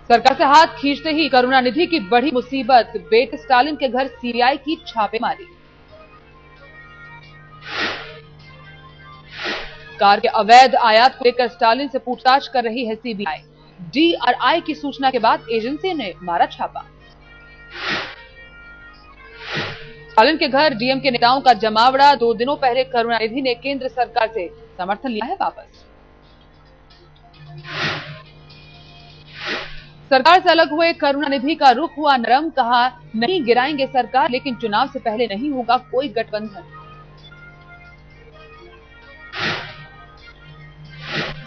सरकार से हाथ खींचते ही करुणानिधि की बड़ी मुसीबत, बेटे स्टालिन के घर सीबीआई की छापेमारी। कार के अवैध आयात को लेकर स्टालिन से पूछताछ कर रही है सीबीआई। डीआरआई की सूचना के बाद एजेंसी ने मारा छापा। स्टालिन के घर डीएम के नेताओं का जमावड़ा। 2 दिनों पहले करुणानिधि ने केंद्र सरकार से समर्थन लिया है वापस। सरकार से अलग हुए करुणानिधि का रुख हुआ नरम। कहा, नहीं गिराएंगे सरकार, लेकिन चुनाव से पहले नहीं होगा कोई गठबंधन।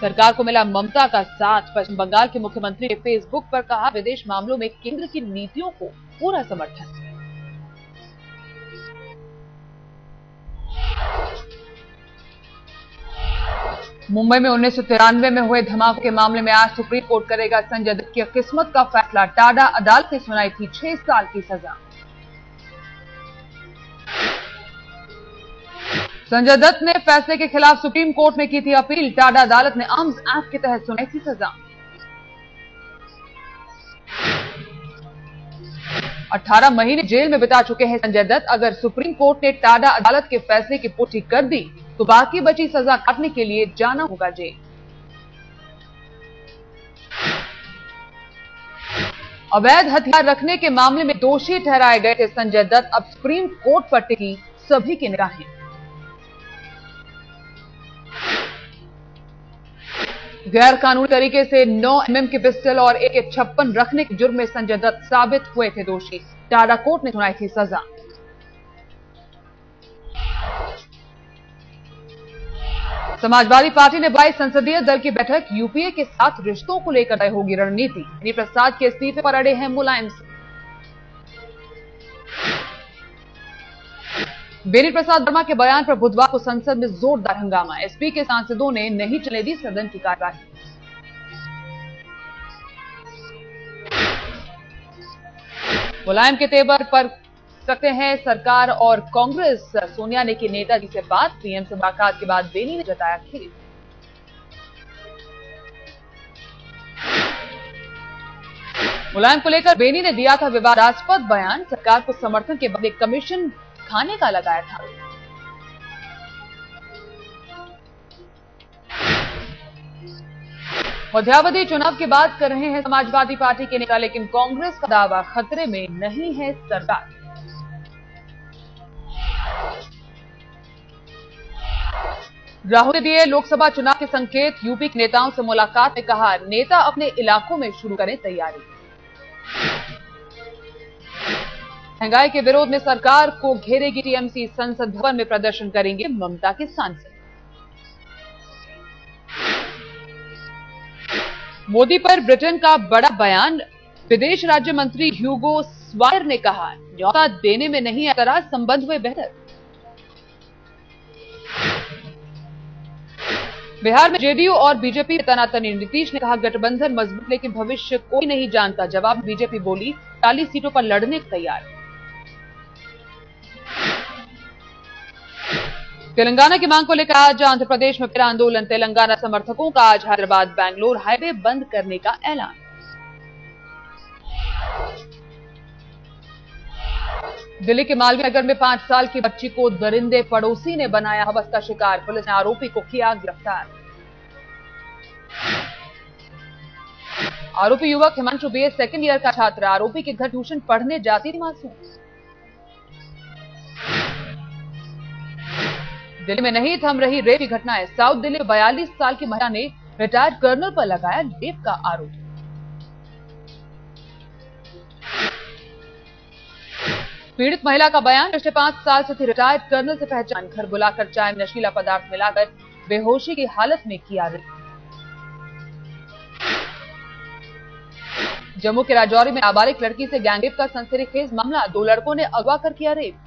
सरकार को मिला ममता का साथ। पश्चिम बंगाल के मुख्यमंत्री ने फेसबुक पर कहा, विदेश मामलों में केंद्र की नीतियों को पूरा समर्थन। मुंबई में 1993 में हुए धमाके के मामले में आज सुप्रीम कोर्ट करेगा संजय दत्त की किस्मत का फैसला। टाडा अदालत ने सुनाई थी 6 साल की सजा। संजय दत्त ने फैसले के खिलाफ सुप्रीम कोर्ट में की थी अपील। टाडा अदालत ने आर्म्स एक्ट के तहत सुनाई थी सजा। 18 महीने जेल में बिता चुके हैं संजय दत्त। अगर सुप्रीम कोर्ट ने टाडा अदालत के फैसले की पुष्टि कर दी तो बाकी बची सजा काटने के लिए जाना होगा जेल। अवैध हथियार रखने के मामले में दोषी ठहराए गए थे संजय दत्त। अब सुप्रीम कोर्ट पर टिकी सभी की निगाहें। गैर कानूनी तरीके से 9 mm की पिस्टल और AK-56 रखने के जुर्म में संजय दत्त साबित हुए थे दोषी। टाडा कोर्ट ने सुनाई थी सजा। समाजवादी पार्टी ने 22 संसदीय दल की बैठक। यूपीए के साथ रिश्तों को लेकर तय होगी रणनीति। बेनी प्रसाद के इस्तीफे पर अड़े हैं मुलायम सिंह। बेनी प्रसाद वर्मा के बयान पर बुधवार को संसद में जोरदार हंगामा। एसपी के सांसदों ने नहीं चलने दी सदन की कार्यवाही। मुलायम के तेवर पर सकते हैं सरकार और कांग्रेस। सोनिया ने की नेताजी से बात। पीएम से मुलाकात के बाद बेनी ने जताया खेद। मुलायम को लेकर बेनी ने दिया था विवादास्पद बयान। सरकार को समर्थन के बदले कमीशन खाने का लगाया था। मध्यावधि चुनाव की बात कर रहे हैं समाजवादी पार्टी के नेता, लेकिन कांग्रेस का दावा, खतरे में नहीं है सरकार। राहुल ने दिए लोकसभा चुनाव के संकेत। यूपी के नेताओं से मुलाकात में कहा, नेता अपने इलाकों में शुरू करें तैयारी। महंगाई के विरोध में सरकार को घेरेगी टीएमसी। संसद भवन में प्रदर्शन करेंगे ममता के सांसद। मोदी पर ब्रिटेन का बड़ा बयान। विदेश राज्य मंत्री ह्यूगो स्वायर ने कहा, न्यौता देने में नहीं ऐतराज, संबंध हुए बेहतर। बिहार में जेडीयू और बीजेपी में तनातनी। नीतीश ने कहा, गठबंधन मजबूत लेकिन भविष्य कोई नहीं जानता। जवाब बीजेपी बोली, 40 सीटों पर लड़ने को तैयार। तेलंगाना की मांग को लेकर आज आंध्र प्रदेश में फिर आंदोलन। तेलंगाना समर्थकों का आज हैदराबाद बैंगलोर हाईवे बंद करने का ऐलान। दिल्ली के मालवीय नगर में 5 साल की बच्ची को दरिंदे पड़ोसी ने बनाया हवस का शिकार। पुलिस ने आरोपी को किया गिरफ्तार। आरोपी युवक हिमांशु बीएस सेकंड ईयर का छात्र। आरोपी के घर ट्यूशन पढ़ने जाती थी मासूम। दिल्ली में नहीं थम रही रेप की घटनाएं। साउथ दिल्ली में 42 साल की महिला ने रिटायर्ड कर्नल पर लगाया रेप का आरोप। पीड़ित महिला का बयान, पिछले 5 साल से थी रिटायर्ड कर्नल से पहचान। घर बुलाकर चाय में नशीला पदार्थ मिलाकर बेहोशी की हालत में किया रेप। जम्मू के राजौरी में नाबालिग लड़की से गैंगरेप का सनसनीखेज मामला। 2 लड़कों ने अगवा कर किया रेप।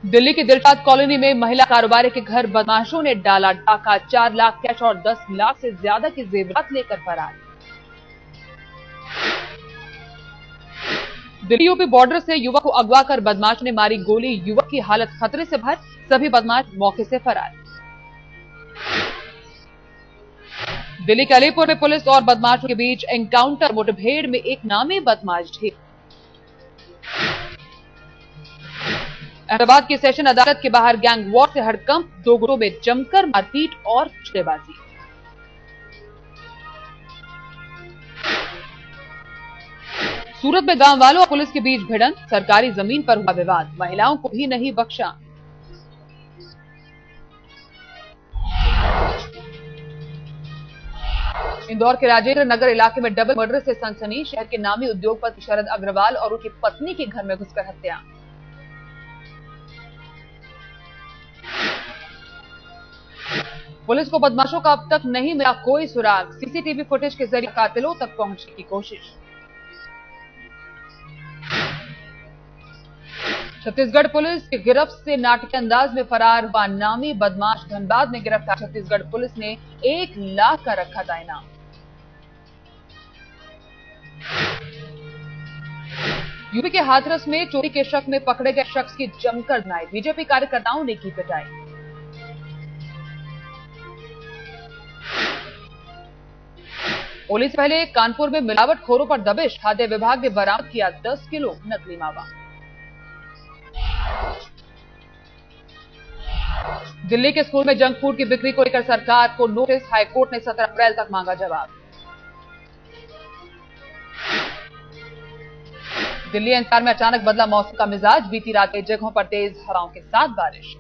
दिल्ली की दिलशाद कॉलोनी में महिला कारोबारी के घर बदमाशों ने डाला डाका। 4 लाख कैश और 10 लाख से ज्यादा के जेवरात लेकर फरार। दिल्ली यूपी बॉर्डर से युवक को अगवा कर बदमाश ने मारी गोली। युवक की हालत खतरे से बाहर। सभी बदमाश मौके से फरार। दिल्ली के अलीपुर में पुलिस और बदमाशों के बीच एनकाउंटर, मुठभेड़ में एक नामी बदमाश ढेर। अहमदाबाद की सेशन अदालत के बाहर गैंग वॉर से हड़कंप, दो गुटों में जमकर मारपीट और छुरेबाजी। सूरत में गांव वालों और पुलिस के बीच भिड़ंत, सरकारी जमीन पर हुआ विवाद, महिलाओं को भी नहीं बख्शा। इंदौर के राजेंद्र नगर इलाके में डबल मर्डर से सनसनी, शहर के नामी उद्योगपति शरद अग्रवाल और उनकी पत्नी के घर में घुसकर हत्या। पुलिस को बदमाशों का अब तक नहीं मिला कोई सुराग, सीसीटीवी फुटेज के जरिए कातिलों तक पहुंचने की कोशिश। छत्तीसगढ़ पुलिस की गिरफ्त से नाटकीय अंदाज में फरार हुआ नामी बदमाश धनबाद में गिरफ्तार। छत्तीसगढ़ पुलिस ने 1 लाख का रखा था इनाम। यूपी के हाथरस में चोरी के शक में पकड़े गए शख्स की जमकर धुनाई, बीजेपी कार्यकर्ताओं ने की पिटाई। होली से पहले कानपुर में मिलावटखोरों पर दबिश, खाद्य विभाग ने बरामद किया 10 किलो नकली मावा। दिल्ली के स्कूल में जंक फूड की बिक्री को लेकर सरकार को नोटिस, हाईकोर्ट ने 17 अप्रैल तक मांगा जवाब। दिल्ली एनसीआर में अचानक बदला मौसम का मिजाज, बीती रात कई जगहों पर तेज हवाओं के साथ बारिश।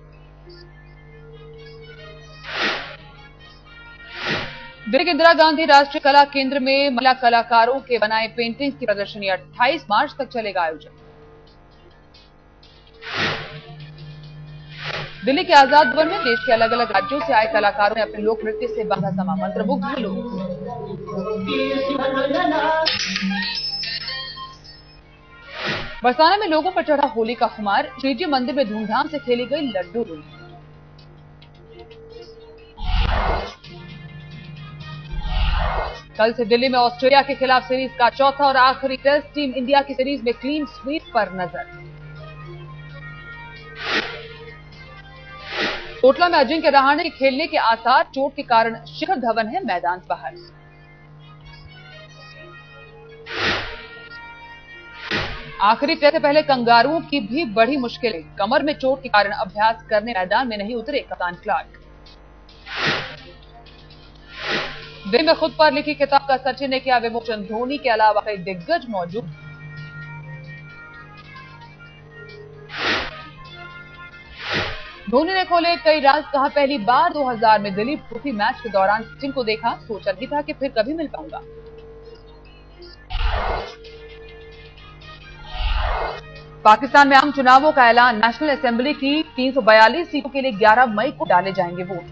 दिल्ली के इंदिरा गांधी राष्ट्रीय कला केंद्र में महिला कलाकारों के बनाए पेंटिंग्स की प्रदर्शनी 28 मार्च तक चलेगा आयोजन। दिल्ली के आजाद भवन में देश के अलग अलग राज्यों से आए कलाकारों ने अपने लोक नृत्य से बांधा समा, मंत्रमुग्ध लोग। बरसाना में लोगों पर चढ़ा होली का खुमार, श्रीजी मंदिर में धूमधाम से खेली गई लड्डू होली। कल से दिल्ली में ऑस्ट्रेलिया के खिलाफ सीरीज का चौथा और आखिरी टेस्ट, टीम इंडिया की सीरीज में क्लीन स्वीप पर नजर। कोटला में अजिंक्य रहाणे के खेलने के आसार, चोट के कारण शिखर धवन है मैदान से बाहर। आखिरी टेस्ट से पहले कंगारुओं की भी बढ़ी मुश्किलें, कमर में चोट के कारण अभ्यास करने मैदान में नहीं उतरे कप्तान क्लार्क। दिल्ली में खुद पर लिखी किताब का सचिन ने किया विमोचन, धोनी के अलावा कई दिग्गज मौजूद। धोनी ने खोले कई राज, कहा पहली बार 2000 में दिलीप ट्रॉफी मैच के दौरान सचिन को देखा, सोचा नहीं था कि फिर कभी मिल पाऊंगा। पाकिस्तान में आम चुनावों का ऐलान, नेशनल असेंबली की 342 सीटों के लिए 11 मई को डाले जाएंगे वोट।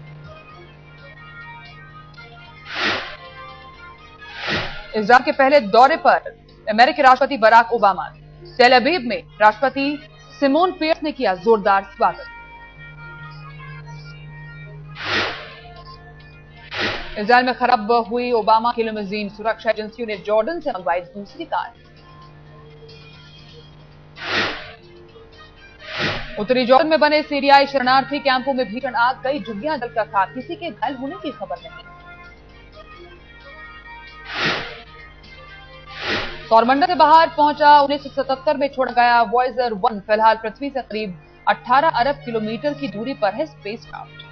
इजरायल के पहले दौरे पर अमेरिकी राष्ट्रपति बराक ओबामा, तेल अवीव में राष्ट्रपति सिमोन पेयर्स ने किया जोरदार स्वागत। इजरायल में खराब हुई ओबामा की लिमोजीन, सुरक्षा एजेंसियों ने जॉर्डन से मंगवाई दूसरी कार। उत्तरी जॉर्डन में बने सीरियाई शरणार्थी कैंपों में भीषण आग, कई झुग्गियां जलकर खाक, किसी के घायल होने की खबर नहीं। सौरमंडल से बाहर पहुंचा 1977 में छोड़ा गया वॉयेजर 1, फिलहाल पृथ्वी से करीब 18 अरब किलोमीटर की दूरी पर है स्पेसक्राफ्ट।